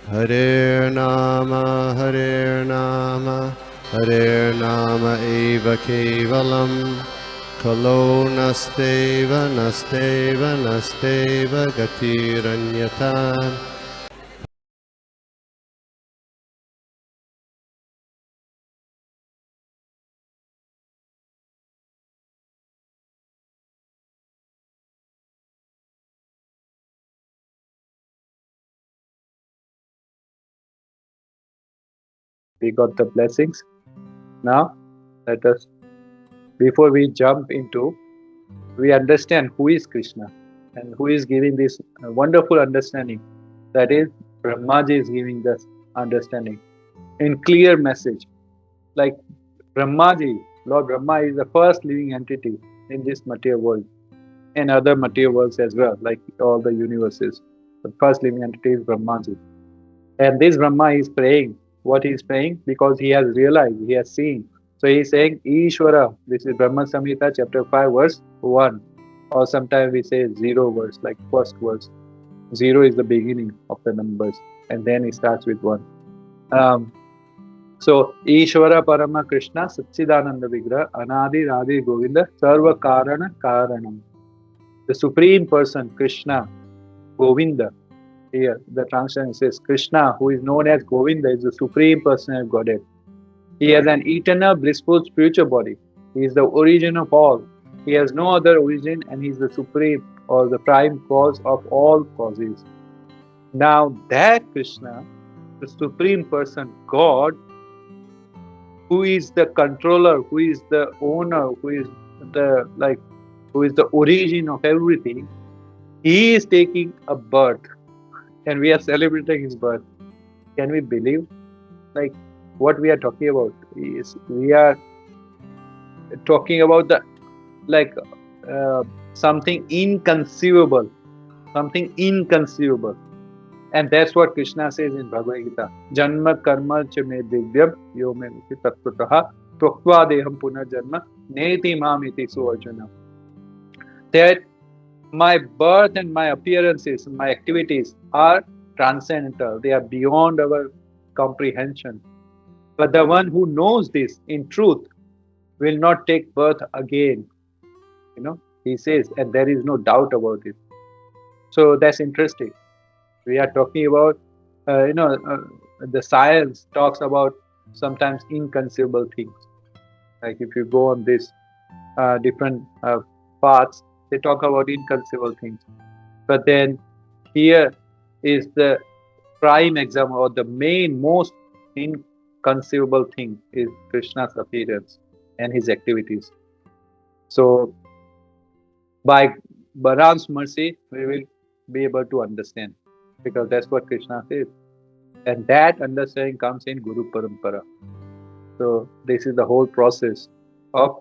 Harer Nama, Harer Nama eva kevalam, Kalo nasteva, nasteva, nasteva gatiranyata. We got the blessings. Now, let us, before we jump into, we understand who is Krishna and who is giving this wonderful understanding. That is, Brahmaji is giving this understanding in clear message. Like Brahmaji, Lord Brahma is the first living entity in this material world and other material worlds as well, like all the universes. The first living entity is Brahmaji. And this Brahma is praying. What he is praying? Because he has realized, he has seen. So he is saying, Ishvara. This is Brahma Samhita, chapter 5, verse 1. Or sometimes we say 0 verse, like first verse. 0 is the beginning of the numbers. And then it starts with 1. Um, so, Ishvara Parama Krishna Satchidananda Vigraha Anadi Radhi Govinda Sarva Karana Karanam. The Supreme Person, Krishna, Govinda. Here, the translation says Krishna, who is known as Govinda, is the Supreme Personal Godhead. He has an eternal, blissful spiritual body. He is the origin of all. He has no other origin, and he is the supreme or the prime cause of all causes. Now, that Krishna, the Supreme Person, God, who is the controller, who is the owner, who is the who is the origin of everything, he is taking a birth, and we are celebrating his birth. Can we believe? Like what we are talking about is we are talking about the like uh, something inconceivable, something inconceivable. And that's what Krishna says in Bhagavad Gita. Janma karma cha me divyam yo me viti tattvataha tvaktva deham punarjanma neti mamiti suarjuna. That my birth and my appearances, my activities are transcendental. They are beyond our comprehension. But the one who knows this in truth will not take birth again. He says, and there is no doubt about it. So that's interesting. We are talking about, the science talks about sometimes inconceivable things. Like if you go on this different paths, they talk about inconceivable things. But then here is the prime example or the main, most inconceivable thing is Krishna's appearance and his activities. So by Balaram's mercy, we will be able to understand because that's what Krishna says. And that understanding comes in Guru Parampara. So this is the whole process of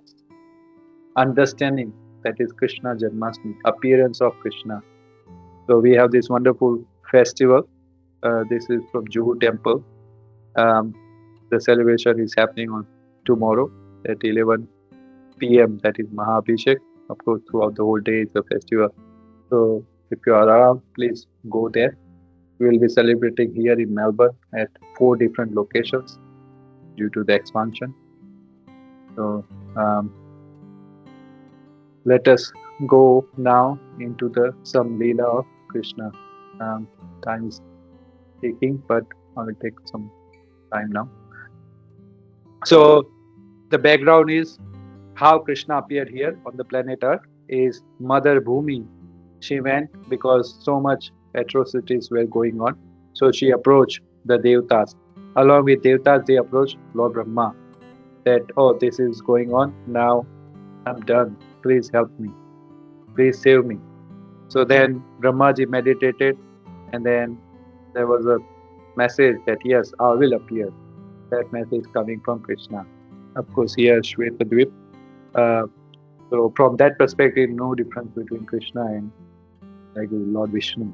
understanding, that is Krishna Janmashtmi, appearance of Krishna. So we have this wonderful festival. This is from Juhu Temple. Um, the celebration is happening on tomorrow at 11 p.m. That is Mahabhishek. Of course, throughout the whole day, it's a festival. So if you are around, please go there. We will be celebrating here in Melbourne at 4 different locations due to the expansion. So let us go now into the some Leela of Krishna. Time is taking, but I will take some time now. So the background is how Krishna appeared here on the planet Earth is Mother Bhumi. She went because so much atrocities were going on. So she approached the Devtas. Along with Devtas, they approached Lord Brahma that, oh, this is going on. Now I'm done. Please help me. Please save me. So then Brahmaji meditated, and then there was a message that, yes, I will appear. That message coming from Krishna. Of course, here Shvetadvip. So from that perspective, no difference between Krishna and like Lord Vishnu.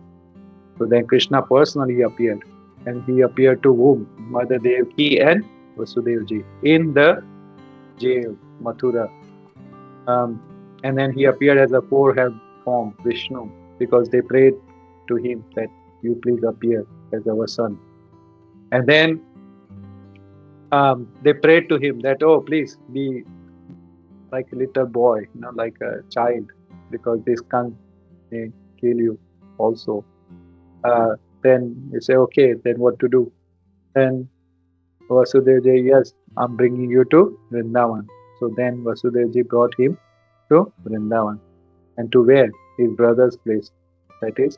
So then Krishna personally appeared, and he appeared to whom? Mother Devaki and Vasudevji in the jail, Mathura. And then he appeared as a 4-head form, Vishnu, because they prayed to him that you please appear as our son. And then they prayed to him that, oh, please be like a little boy, like a child, because this can may kill you also. Then you say, okay, then what to do? Then Vasudevji, yes, I'm bringing you to Vrindavan. So then Vasudevji brought him to Vrindavan. And to where? His brother's place. That is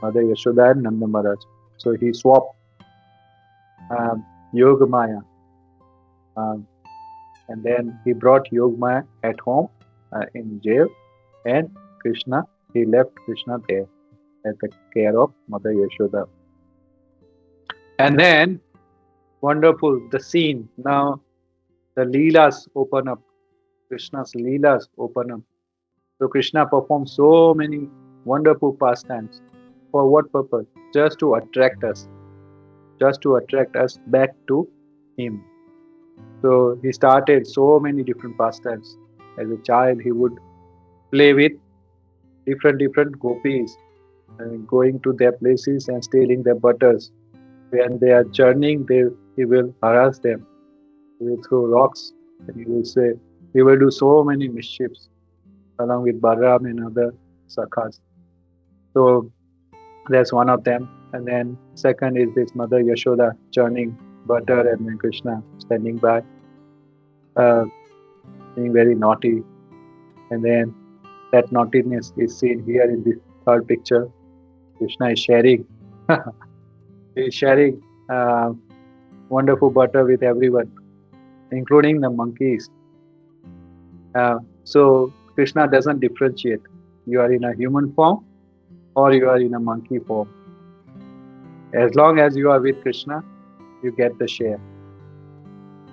Mother Yashoda and Nanda Maharaj. So he swapped Yogamaya. And then he brought Yogamaya at home in jail. And Krishna, he left Krishna there at the care of Mother Yashoda. And then, wonderful, the scene. Now, the Leelas open up. Krishna's Leelas open up. So Krishna performs so many wonderful pastimes. For what purpose? Just to attract us. Just to attract us back to him. So he started so many different pastimes. As a child, he would play with different gopis, going to their places and stealing their butters. When they are churning, he will harass them. He will throw rocks, and he will do so many mischiefs along with Balaram and other sakhas. So that's one of them. And then second is this Mother Yashoda churning butter, and then Krishna standing by, being very naughty. And then that naughtiness is seen here in this third picture. Krishna is sharing. He is sharing wonderful butter with everyone, including the monkeys. So Krishna doesn't differentiate. You are in a human form or you are in a monkey form. As long as you are with Krishna, you get the share.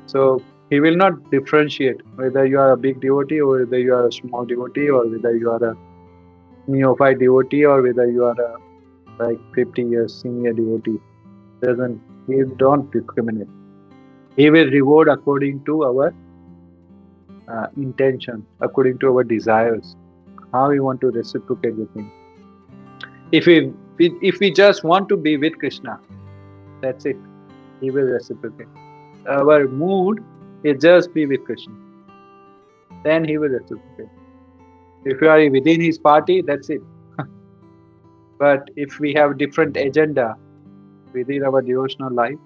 So he will not differentiate whether you are a big devotee or whether you are a small devotee or whether you are a neophyte devotee or whether you are a 50 years senior devotee. He don't discriminate. He will reward according to our intention, according to our desires, how we want to reciprocate with him. If we just want to be with Krishna, that's it. He will reciprocate. Our mood is just be with Krishna. Then he will reciprocate. If you are within his party, that's it. But if we have different agenda within our devotional life,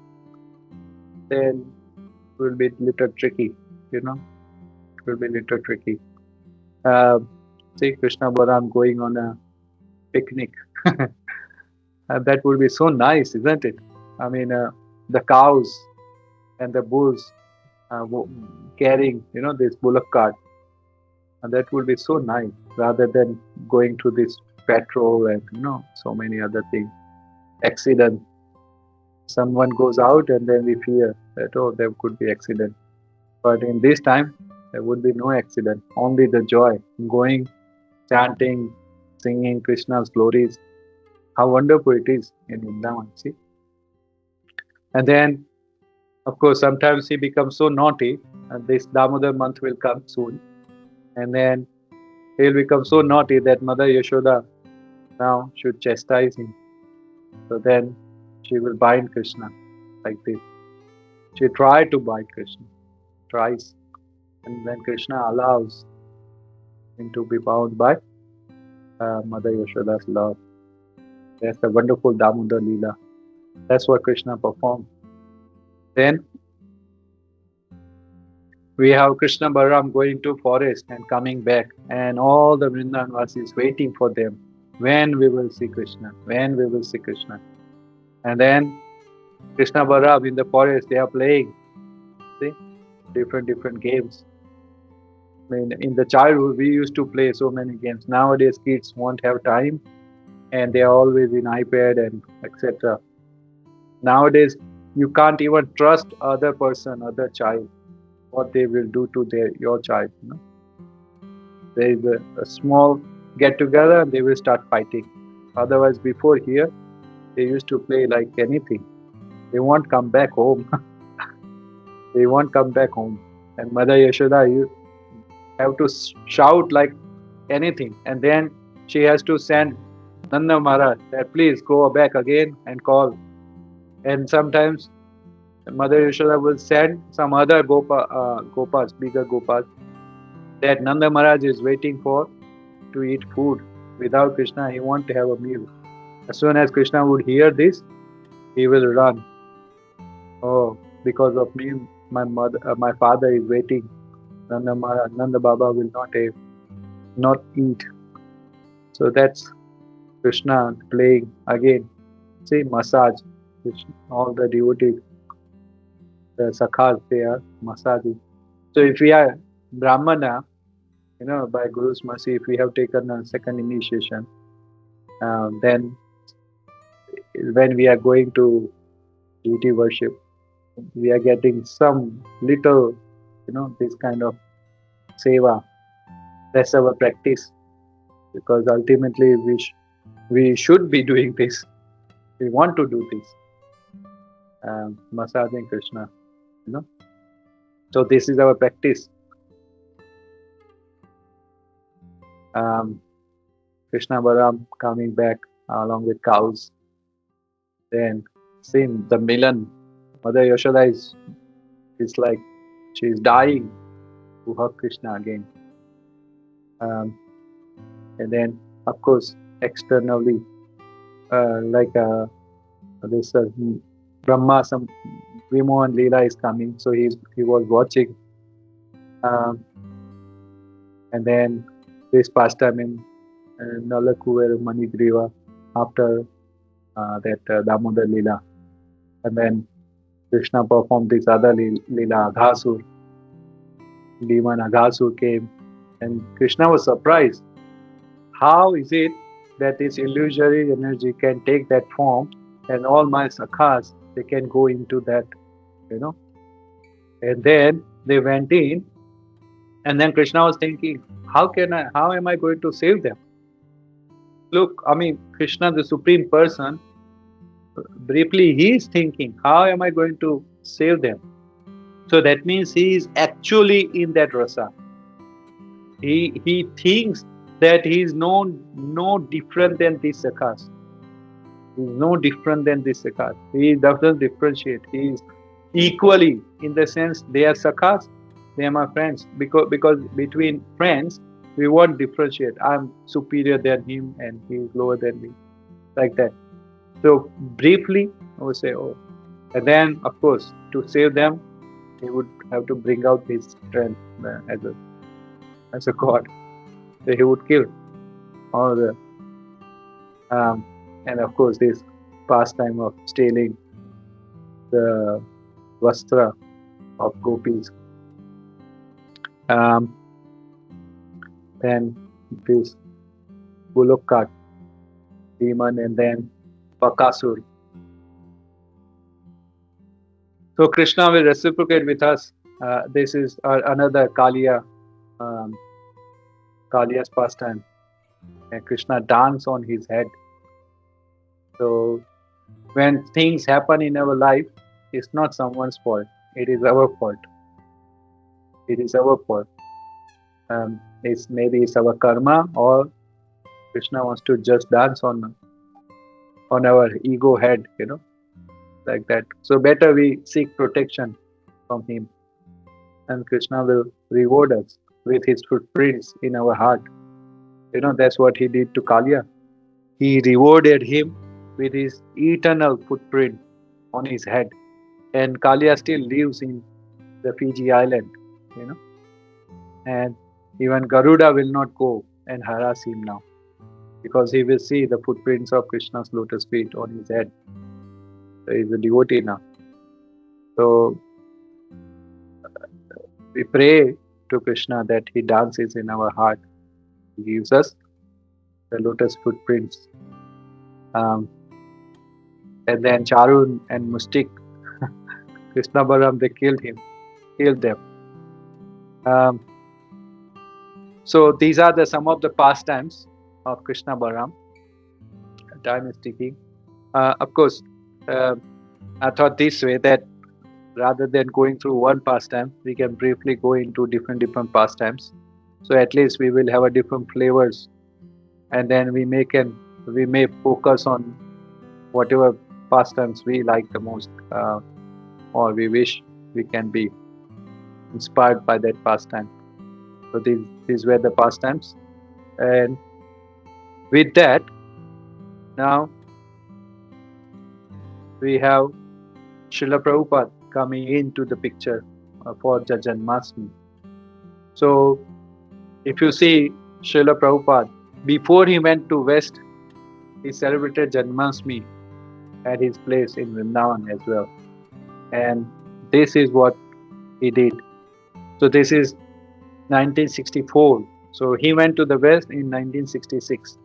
then it will be a little tricky, It will be a little tricky. See Krishna Balaram going on a picnic. That would be so nice, isn't it? I mean, the cows and the bulls carrying, this bullock cart. And that would be so nice, rather than going through this petrol and, so many other things. Accident. Someone goes out and then we fear that, oh, there could be accident. But in this time, there would be no accident. Only the joy. Going, chanting, singing Krishna's glories. How wonderful it is in Vrindavan, see? And then, of course, sometimes he becomes so naughty, and this Damodar month will come soon. And then he'll become so naughty that Mother Yashoda now should chastise him. So then she will bind Krishna like this. She tried to bind Krishna, tries. And then Krishna allows him to be bound by Mother Yashoda's love. That's the wonderful Damodar Leela. That's what Krishna performed. Then we have Krishna Balaram going to forest and coming back, and all the Vrindavanvasis waiting for them. When we will see Krishna? When we will see Krishna? And then Krishna Balaram in the forest, they are playing. See? Different games. I mean, in the childhood, we used to play so many games. Nowadays, kids won't have time, and they are always in iPad and etc. Nowadays, you can't even trust other child, what they will do to your child. There is a small get together and they will start fighting. Otherwise, before here, they used to play like anything. They won't come back home. They won't come back home. And Mother Yashoda, you have to shout like anything. And then she has to send Nanda Maharaj that please go back again and call. And sometimes Mother Yashoda will send some other gopas, bigger gopas, that Nanda Maharaj is waiting for to eat food. Without Krishna, he won't have a meal. As soon as Krishna would hear this, he will run. Oh, because of me, my father is waiting. Nanda Maharaj, Nanda Baba will not eat. So that's Krishna playing again. See, massage. All the devotees, the sakhas, they are massaging. So if we are Brahmana, by Guru's mercy, if we have taken a second initiation, then when we are going to deity worship, we are getting some little, this kind of seva. That's our practice, because ultimately we should be doing this. We want to do this, massaging Krishna. You know, so this is our practice. Krishna Balaram coming back along with cows. Then seeing the Milan, Mother Yashoda is like she's dying to hug Krishna again. And then, of course, externally, like this Brahma, some Vimohan Leela is coming, so he was watching. And then this pastime in Nalakuver Manigriva after that Damodar Leela. And then Krishna performed this other Leela, Aghasur. Demon Aghasur came, and Krishna was surprised. How is it that this illusory energy can take that form, and all my sakhas, they can go into that, And then they went in, and then Krishna was thinking, how am I going to save them? Look, I mean, Krishna, the Supreme Person, briefly, he is thinking, how am I going to save them? So that means he is actually in that rasa. He thinks that he is no different than these sakhas. He is no different than these sakhas. He doesn't differentiate. He is equally, in the sense they are sakhas, they are my friends. Because between friends, we won't differentiate. I'm superior than him and he is lower than me. Like that. So briefly, I would say, oh. And then, of course, to save them, he would have to bring out his strength as a god. So he would kill all the and of course this pastime of stealing the vastra of gopis. Then this Bullock demon, and then Bakasur. So Krishna will reciprocate with us. This is another Kaliya's pastime. And Krishna dance on his head. So when things happen in our life, it's not someone's fault. It is our fault. It is our fault. It's our karma, or Krishna wants to just dance on our ego head, like that. So better we seek protection from him, and Krishna will reward us with his footprints in our heart. That's what he did to Kaliya. He rewarded him with his eternal footprint on his head. And Kaliya still lives in the Fiji island, And even Garuda will not go and harass him now, because he will see the footprints of Krishna's lotus feet on his head. So he's a devotee now. So we pray to Krishna that he dances in our heart. He gives us the lotus footprints. And then Charun and Mustik, Krishna Balaram, they killed them. So these are some of the pastimes of Krishna Balaram. Time is ticking. Of course, I thought this way, that rather than going through one pastime, we can briefly go into different pastimes. So at least we will have a different flavors, and then we may focus on whatever pastimes we like the most. or we wish we can be inspired by that pastime. So these were the pastimes. And with that, now we have Srila Prabhupada coming into the picture for Janmashtmi. So if you see Srila Prabhupada, before he went to West, he celebrated Janmashtmi at his place in Vrindavan as well. And this is what he did. So this is 1964. So he went to the West in 1966.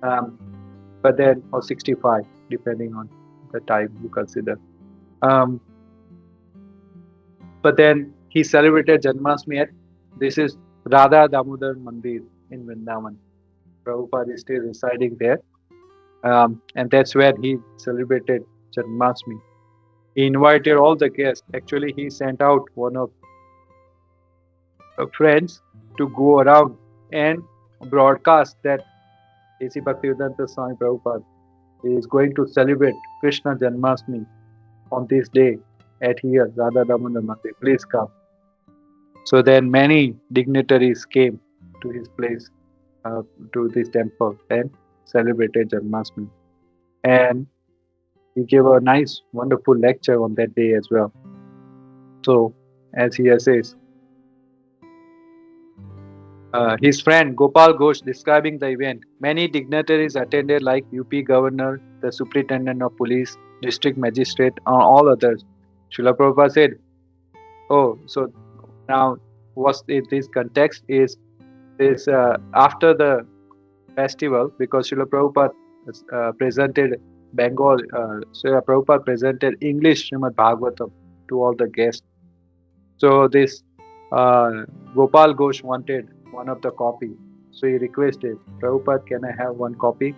But then, or 65, depending on the time you consider. Um, but then he celebrated Janmashtmi at, this is Radha Damodar Mandir in Vrindavan. Prabhupada is still residing there. And that's where he celebrated Janmashtmi. He invited all the guests. Actually, he sent out one of friends to go around and broadcast that A.C. Bhaktivedanta Swami Prabhupada is going to celebrate Krishna Janmashtmi on this day at here, Radha Damodar Mandir. Please come. So then many dignitaries came to his place, to this temple, and celebrated Janmashtmi. And he gave a nice, wonderful lecture on that day as well. So, as he says, his friend Gopal Ghosh describing the event, many dignitaries attended like UP Governor, the Superintendent of Police, District Magistrate, and all others. Srila Prabhupada said, oh, so now what's this context is this after the festival, because Srila Prabhupada presented Bengal, Srila Prabhupada presented English Srimad Bhagavatam to all the guests. So this Gopal Ghosh wanted one of the copy. So he requested, Prabhupada, can I have one copy?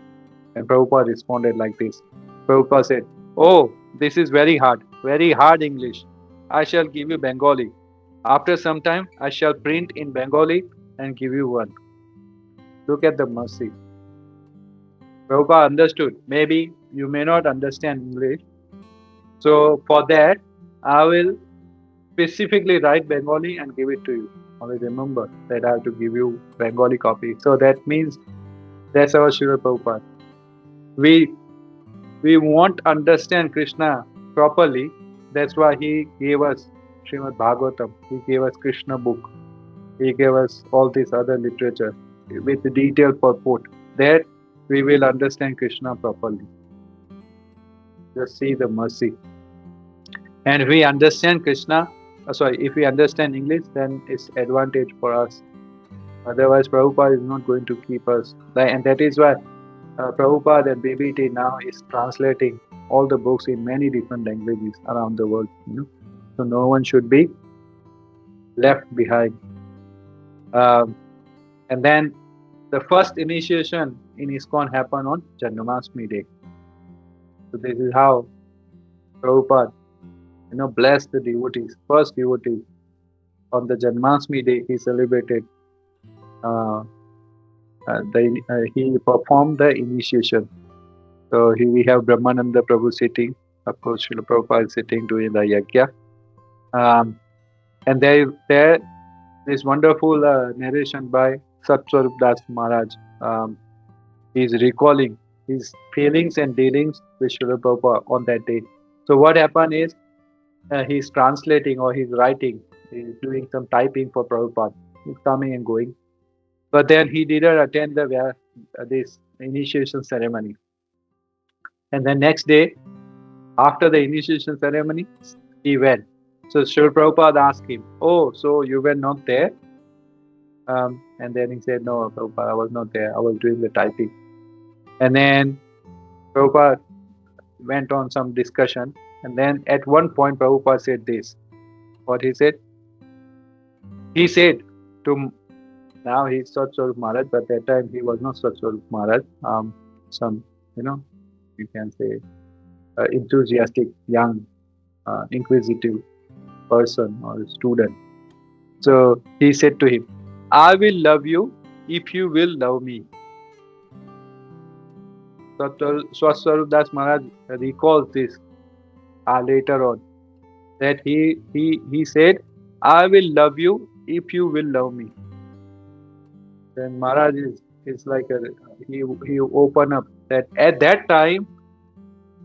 And Prabhupada responded like this. Prabhupada said, oh, this is very hard English. I shall give you Bengali. After some time, I shall print in Bengali and give you one. Look at the mercy. Prabhupada understood. Maybe you may not understand English. So for that, I will specifically write Bengali and give it to you. Only remember that I have to give you Bengali copy. So that means that's our Srila Prabhupada. We won't understand Krishna properly. That's why he gave us Srimad Bhagavatam. He gave us Krishna book. He gave us all this other literature with the detailed purport. That we will understand Krishna properly. Just see the mercy. And if we understand Krishna, if we understand English, then it's advantage for us. Otherwise, Prabhupada is not going to keep us. And that is why Prabhupada and BBT now is translating all the books in many different languages around the world. So no one should be left behind. And then the first initiation in ISKCON happened on Janmashtmi day. So this is how Prabhupada blessed the devotees, first devotees. On the Janmashtmi day, he celebrated, he performed the initiation. So here we have Brahmananda Prabhu sitting, of course Srila Prabhupada is sitting doing the yajna. And there is wonderful narration by Satswarup Das Maharaj. He's recalling his feelings and dealings with Srila Prabhupada on that day. So what happened is, he's translating or he's writing, he's doing some typing for Prabhupada. He's coming and going. But then he didn't attend this initiation ceremony. And the next day, after the initiation ceremony, he went. So Srila Prabhupada asked him, oh, so you were not there? And then he said, no, Prabhupada, I was not there. I was doing the typing. And then Prabhupada went on some discussion. And then at one point, Prabhupada said this. What he said? He said to, now he's Satswarup Maharaj, but at that time he was not Satswarup Maharaj. Some, you can say, enthusiastic, young, inquisitive person or student. So he said to him, I will love you if you will love me. Satswarup Das Maharaj recalls this later on. that he said, I will love you if you will love me. Then Maharaj is like he opened up that at that time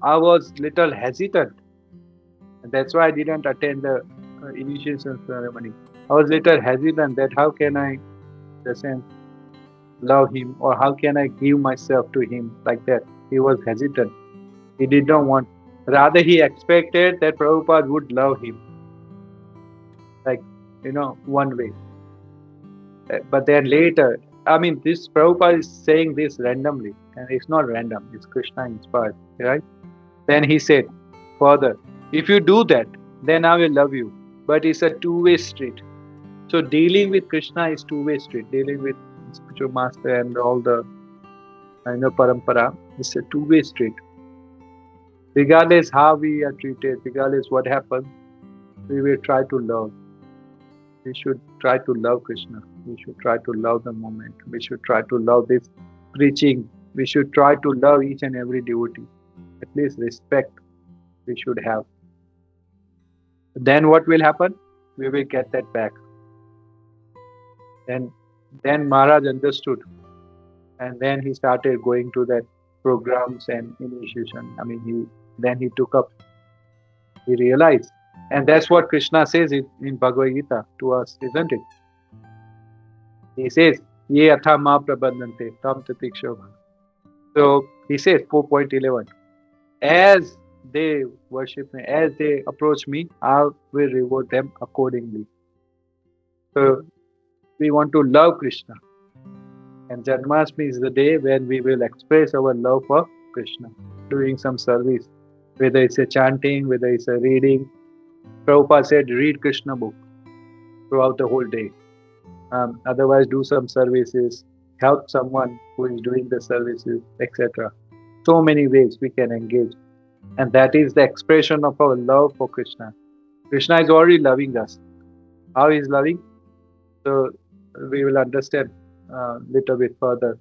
I was little hesitant, and that's why I didn't attend the initiation ceremony. I was little hesitant that how can I, the sense, love him, or how can I give myself to him like that. He was hesitant. He did not want. Rather, he expected that Prabhupada would love him, like one way. But then later, I mean, this Prabhupada is saying this randomly, and it's not random. It's Krishna inspired, right? Then he said further, if you do that, then I will love you. But it's a two-way street. So dealing with Krishna is two-way street. Dealing with spiritual master and all the parampara is a two-way street. Regardless how we are treated, regardless what happens, we will try to love. We should try to love Krishna. We should try to love the moment. We should try to love this preaching. We should try to love each and every devotee. At least respect we should have. Then what will happen? We will get that back. And then Maharaj understood. And then he started going to that programs and initiation. I mean, he took up, he realized. And that's what Krishna says in Bhagavad Gita to us, isn't it? He says, Ye atha ma prabandhante tam tatikshobha. So he says, 4.11, as they worship me, as they approach me, I will reward them accordingly. So we want to love Krishna. And Janmashtmi is the day when we will express our love for Krishna, doing some service, whether it's a chanting, whether it's a reading. Prabhupada said, read Krishna book throughout the whole day. Otherwise, do some services, help someone who is doing the services, etc. So many ways we can engage. And that is the expression of our love for Krishna. Krishna is already loving us. How he is loving? So we will understand a little bit further.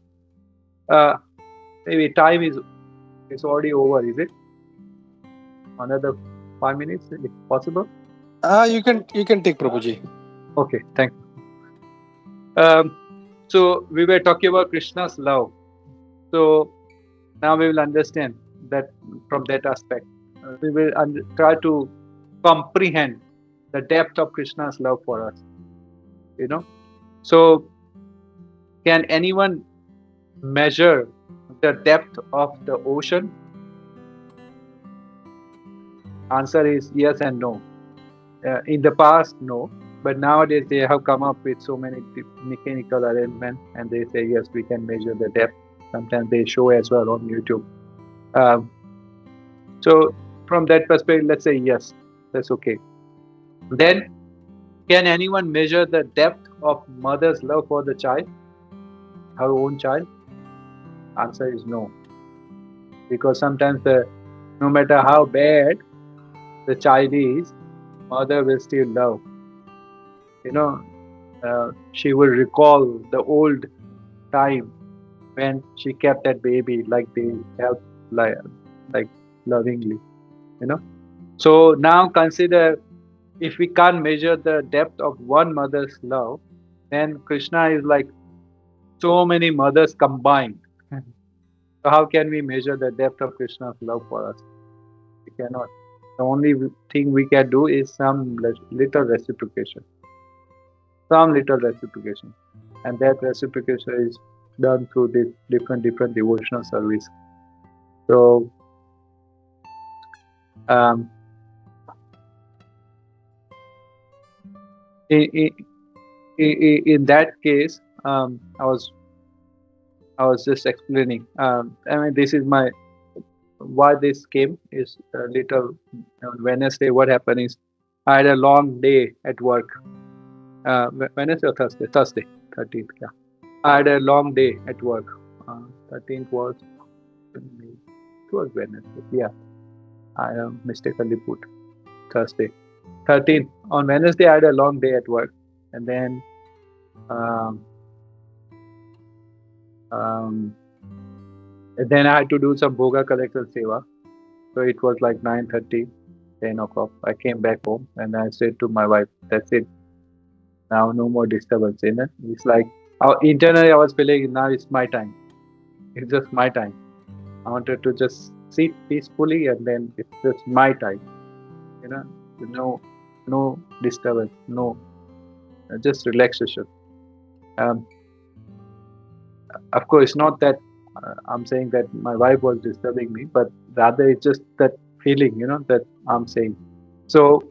Maybe time is already over, is it? Another 5 minutes, if possible? You can take Prabhuji. Okay, thank you. So we were talking about Krishna's love. So now we will understand that from that aspect. We will try to comprehend the depth of Krishna's love for us. So can anyone measure the depth of the ocean? Answer is yes and no. In the past, no. But nowadays they have come up with so many mechanical arrangements, and they say yes, we can measure the depth. Sometimes they show as well on YouTube. So from that perspective, let's say yes, that's okay. Then, can anyone measure the depth of mother's love for the child, her own child? Answer is no. Because sometimes no matter how bad the child is, mother will still love. She will recall the old time when she kept that baby like they helped, like lovingly. So now consider, if we can't measure the depth of one mother's love, then Krishna is like so many mothers combined. So how can we measure the depth of Krishna's love for us? We cannot. The only thing we can do is some little reciprocation. Some little reciprocation. And that reciprocation is done through this different devotional service. So in that case, I was just explaining. I mean, this is why this came is a little. On Wednesday, what happened is I had a long day at work. Wednesday or Thursday? Thursday, 13th. Yeah, I had a long day at work. 13th was Wednesday. Yeah, I mistakenly put Thursday. 13th on Wednesday, I had a long day at work, and then then I had to do some bhoga collection seva. So it was like 9:30. 10 o'clock. I came back home and I said to my wife, that's it. Now no more disturbance. You know? It's like internally I was feeling now it's my time. It's just my time. I wanted to just sit peacefully and then it's just my time. You know, no, no disturbance, no, just relaxation. Um, of course, not that I'm saying that my wife was disturbing me, but rather it's just that feeling, that I'm saying. So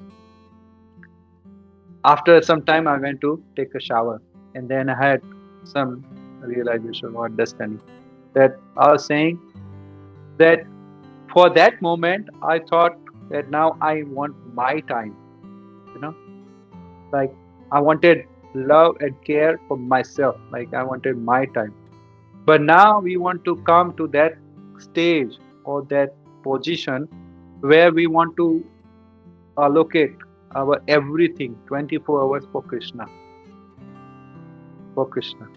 after some time, I went to take a shower, and then I had some realization or understanding that I was saying that for that moment, I thought that now I want my time, you know, like I wanted love and care for myself, like I wanted my time. But now we want to come to that stage or that position where we want to allocate our everything 24 hours for Krishna, for Krishna,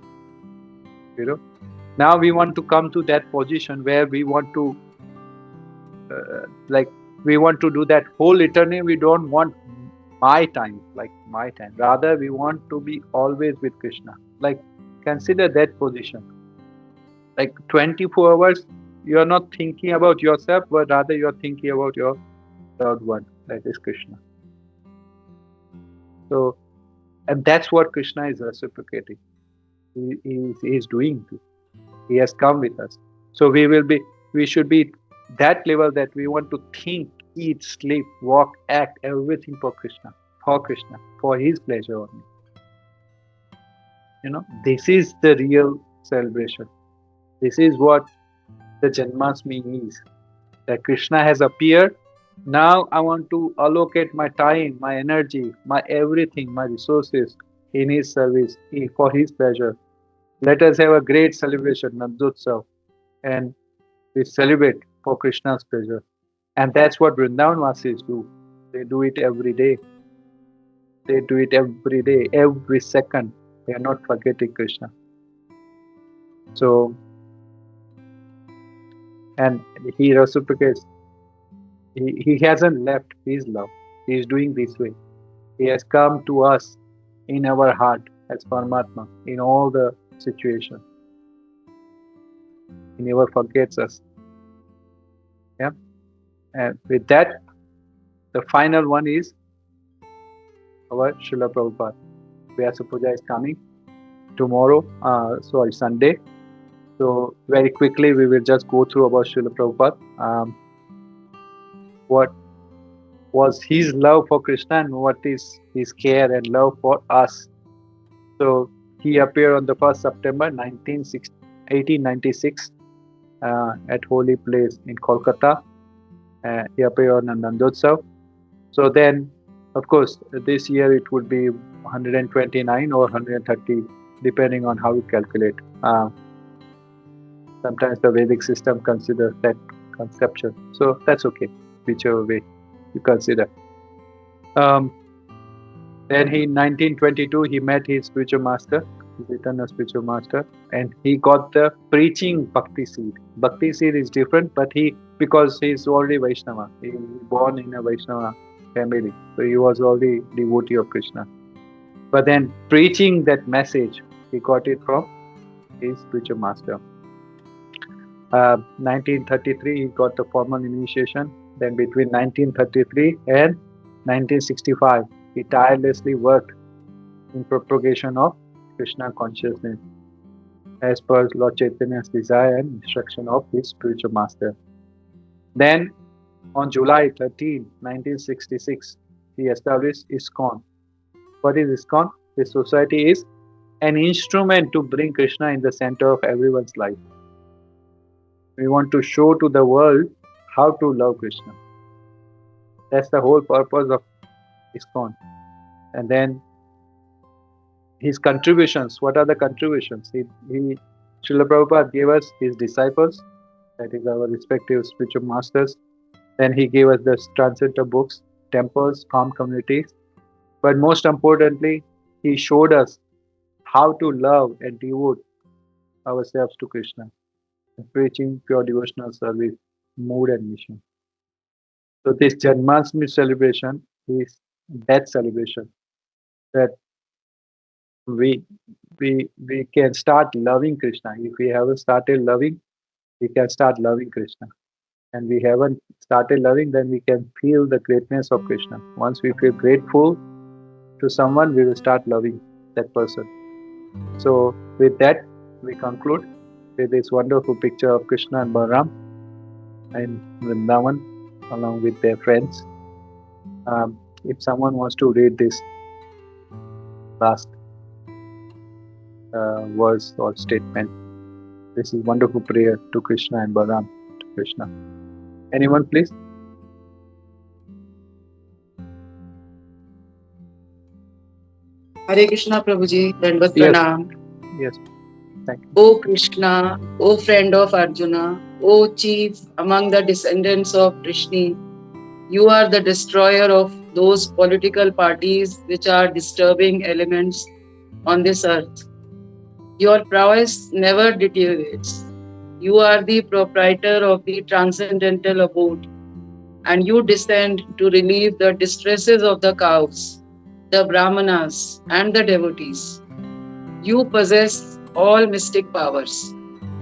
you know. Now we want to come to that position where we want to, like, we want to do that whole eternity. We don't want my time, like my time. Rather, we want to be always with Krishna. Like, consider that position. Like 24 hours, you're not thinking about yourself, but rather you're thinking about your loved one, that is Krishna. So, and that's what Krishna is reciprocating. He is doing this. He has come with us. So we should be that level that we want to think, eat, sleep, walk, act, everything for Krishna, for His pleasure only. This is the real celebration. This is what the Janmashtmi is. That Krishna has appeared. Now I want to allocate my time, my energy, my everything, my resources in His service, for His pleasure. Let us have a great celebration, Nandutsav, and we celebrate for Krishna's pleasure. And that's what Vrindavan Vasis do. They do it every day. They do it every day, every second. They are not forgetting Krishna. So, and He reciprocates. He hasn't left His love. He is doing this way. He has come to us in our heart as Paramatma in all the situations. He never forgets us. Yeah. And with that, the final one is our Srila Prabhupada. Vyasa Puja is coming tomorrow, Sunday. So very quickly we will just go through about Srila Prabhupada. What was his love for Krishna and what is his care and love for us. So he appeared on the 1st September 1896 at Holy Place in Kolkata. He appeared on Nandotsav. So then, of course, this year it would be 129 or 130, depending on how you calculate. Sometimes the Vedic system considers that conception. So that's okay, whichever way you consider. Then in 1922, he met his spiritual master, his eternal spiritual master, and he got the preaching bhakti seed. Bhakti seed is different, but because he's already Vaishnava, he was born in a Vaishnava family, so he was already devotee of Krishna. But then preaching that message, he got it from his spiritual master. 1933, he got the formal initiation. Then between 1933 and 1965, he tirelessly worked in propagation of Krishna consciousness as per Lord Chaitanya's desire and instruction of his spiritual master. Then on July 13, 1966, he established ISKCON. What is ISKCON? This society is an instrument to bring Krishna in the center of everyone's life. We want to show to the world how to love Krishna. That's the whole purpose of ISKCON. And then his contributions. What are the contributions? Srila Prabhupada gave us his disciples, that is our respective spiritual masters. Then he gave us the translator books, temples, farm communities. But most importantly, he showed us how to love and devote ourselves to Krishna, preaching pure devotional service, mood and mission. So this Janmashtmi celebration is that celebration that we we can start loving Krishna. If we haven't started loving, we can start loving Krishna. And we haven't started loving, then we can feel the greatness of Krishna. Once we feel grateful to someone, we will start loving that person. So with that, we conclude with this wonderful picture of Krishna and Balaram in Vrindavan along with their friends. If someone wants to read this last verse or statement, this is wonderful prayer to Krishna and Balaram to Krishna. Anyone, please? Hare Krishna Prabhuji, Dandavat Yes. Pranam. Yes. Thank you. O Krishna, O friend of Arjuna, O chief among the descendants of Vrishni, you are the destroyer of those political parties which are disturbing elements on this earth. Your prowess never deteriorates. You are the proprietor of the transcendental abode, and you descend to relieve the distresses of the cows, the brahmanas, and the devotees. You possess all mystic powers,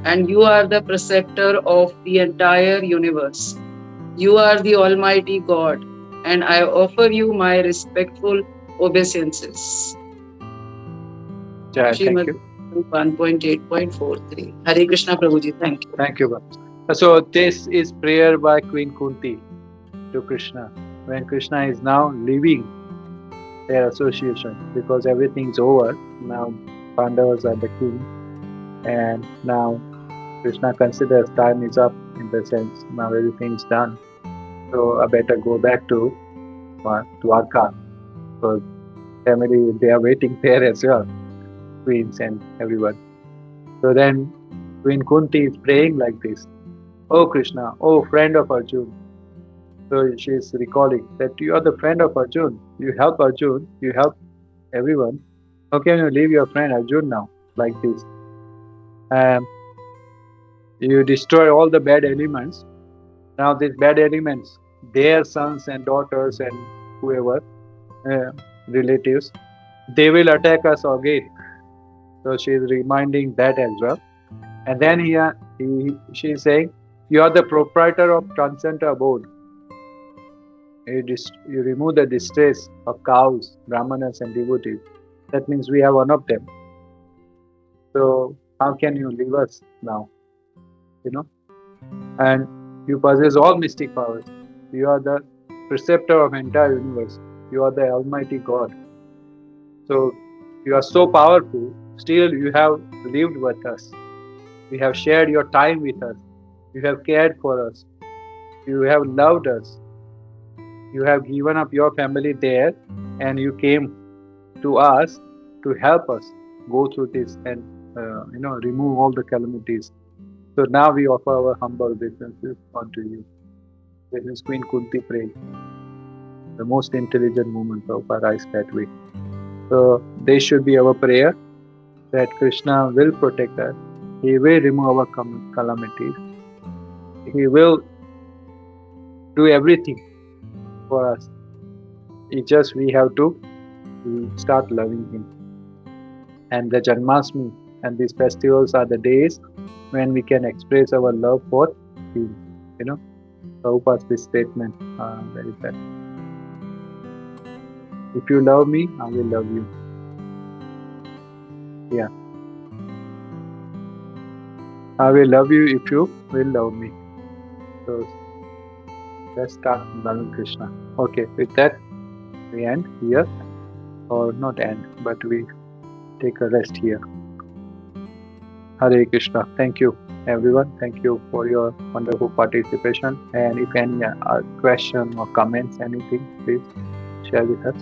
and you are the preceptor of the entire universe. You are the Almighty God, and I offer you my respectful obeisances. Jai, thank Srimad you. 1.8.43. Hare Krishna Prabhuji, thank you. Thank you, Baba. So this is prayer by Queen Kunti to Krishna. When Krishna is now leaving their association because everything's over, now Pandavas are the king, and now Krishna considers time is up in the sense now everything's done. So I better go back to Dwarka because family they are waiting there as well, queens and everyone. So then Queen Kunti is praying like this. Oh Krishna, oh friend of Arjun. So she is recalling that you are the friend of Arjun. You help Arjun, you help everyone. How can you leave your friend Arjun now like this? You destroy all the bad elements. Now these bad elements, their sons and daughters and whoever, relatives, they will attack us again. So she is reminding that as well. And then she is saying, you are the proprietor of transcendental abode. You remove the distress of cows, brahmanas and devotees. That means we are one of them. So how can you leave us now? You know? And you possess all mystic powers. You are the preceptor of entire universe. You are the Almighty God. So you are so powerful. Still you have lived with us. You have shared your time with us. You have cared for us. You have loved us. You have given up your family there, and you came to us to help us go through this and remove all the calamities. So now we offer our humble obeisances unto you. This is Queen Kunti praying. The most intelligent woman of our eyes that way. So this should be our prayer that Krishna will protect us. He will remove our calamities. He will do everything for us. It's just we have to start loving him. And the Janmashtmi and these festivals are the days when we can express our love for him. Prabhupada's this statement, where is that? If you love me, I will love you. Yeah. I will love you if you will love me. So let's start loving Krishna. Okay, with that we end here, or not end, but we take a rest here. Hare Krishna. Thank you everyone. Thank you for your wonderful participation. And if any question or comments, anything, please share with us.